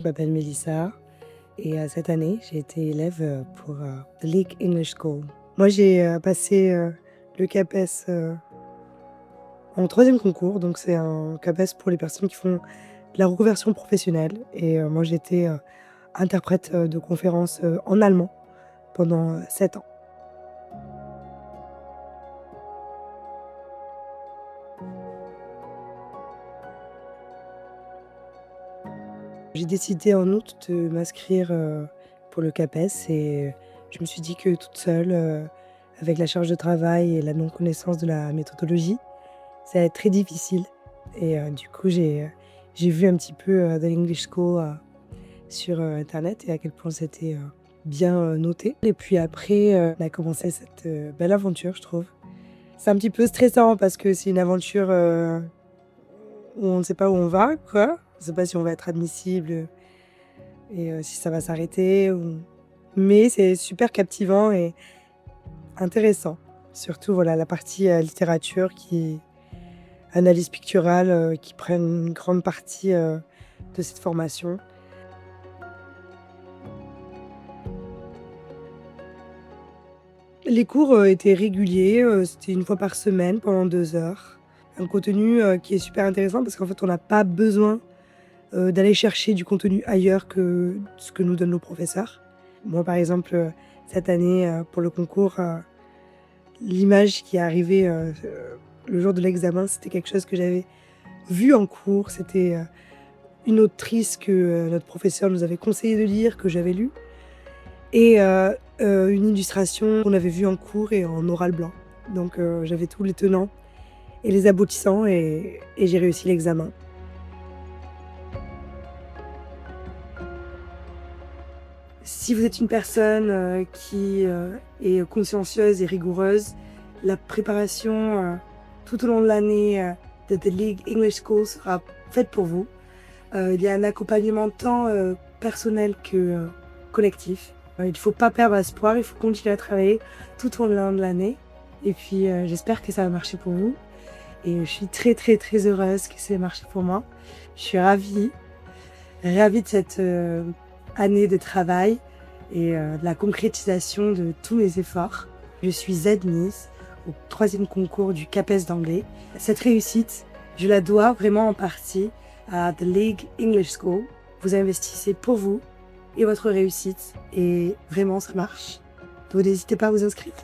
Je m'appelle Mélissa et cette année, j'ai été élève pour The League English School. Moi, j'ai passé le CAPES en troisième concours, donc c'est un CAPES pour les personnes qui font de la reconversion professionnelle. Et moi, j'étais interprète de conférences en allemand pendant 7 ans. J'ai décidé en août de m'inscrire pour le CAPES et je me suis dit que toute seule, avec la charge de travail et la non-connaissance de la méthodologie, ça va être très difficile. Et du coup, j'ai vu un petit peu The English School sur internet et à quel point c'était bien noté. Et puis après, on a commencé cette belle aventure, je trouve. C'est un petit peu stressant parce que c'est une aventure où on ne sait pas où on va, quoi. On ne sait pas si on va être admissible et si ça va s'arrêter. Mais c'est super captivant et intéressant. Surtout voilà, la partie littérature analyse picturale qui prennent une grande partie de cette formation. Les cours étaient réguliers, c'était une fois par semaine pendant 2 heures. Un contenu qui est super intéressant parce qu'en fait, on n'a pas besoin d'aller chercher du contenu ailleurs que ce que nous donnent nos professeurs. Moi, par exemple, cette année, pour le concours, l'image qui est arrivée le jour de l'examen, c'était quelque chose que j'avais vu en cours. C'était une autrice que notre professeur nous avait conseillé de lire, que j'avais lu, et une illustration qu'on avait vue en cours et en oral blanc. Donc j'avais tous les tenants et les aboutissants et j'ai réussi l'examen. Si vous êtes une personne qui est consciencieuse et rigoureuse, la préparation tout au long de l'année de The League English School sera faite pour vous. Il y a un accompagnement tant personnel que collectif. Il ne faut pas perdre espoir, il faut continuer à travailler tout au long de l'année. Et puis j'espère que ça va marcher pour vous. Et je suis très très très heureuse que ça ait marché pour moi. Je suis ravie de cette année de travail et de la concrétisation de tous mes efforts. Je suis admise au 3e concours du CAPES d'anglais. Cette réussite, je la dois vraiment en partie à The League English School. Vous investissez pour vous et votre réussite et vraiment ça marche. Donc n'hésitez pas à vous inscrire.